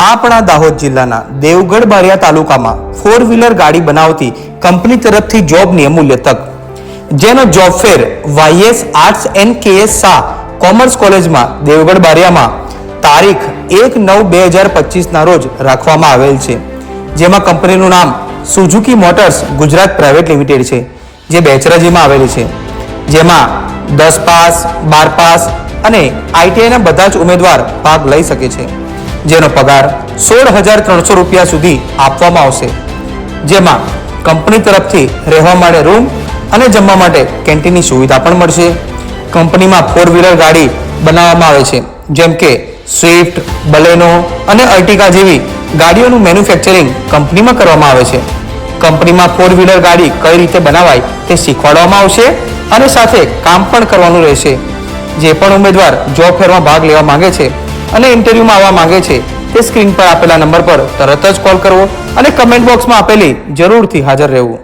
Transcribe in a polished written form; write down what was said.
આપણા દાહોદ જિલ્લાના દેવગઢ બારિયા તાલુકામાં 4 વ્હીલર ગાડી બનાવતી કંપની તરફથી જોબની અમૂલ્ય તક, જેનો job fair YS arts and KS Shah commerce કોલેજમાં દેવગઢ બારિયામાં તારીખ 1/9/2025 રોજ રાખવામાં આવેલ છે, જેમાં કંપનીનું નામ Suzuki motors Gujarat private limited છે, જે બેચરાજીમાં આવેલી છે, જેમાં 10 પાસ, 12 પાસ અને ITIના બધા જ ઉમેદવાર ભાગ લઈ શકે છે, જેનો પગાર 16,300 રૂપિયા સુધી આપવામાં આવશે, જેમાં કંપની તરફથી રહેવા માટે રૂમ અને જમવા માટે કેન્ટીનની સુવિધા પણ મળશે. કંપનીમાં 4 વ્હીલર ગાડી બનાવવામાં આવે છે, જેમ કે સ્વિફ્ટ, બલેનો અને અર્ટિગા જેવી ગાડીઓનું મેન્યુફેક્ચરિંગ કંપનીમાં કરવામાં આવે છે. કંપનીમાં 4 વ્હીલર ગાડી કઈ રીતે બનાવાય તે શીખવાડવામાં આવશે અને સાથે કામ પણ કરવાનું રહેશે. જે પણ ઉમેદવાર જોબ ફેરમાં ભાગ લેવા માંગે છે અને ઇન્ટરવ્યુમાં આવવા માંગે છે તે સ્ક્રીન પર આપેલા નંબર પર તરત જ કોલ કરવો અને કમેન્ટ બોક્સમાં આપેલી જરૂરથી હાજર રહેવું.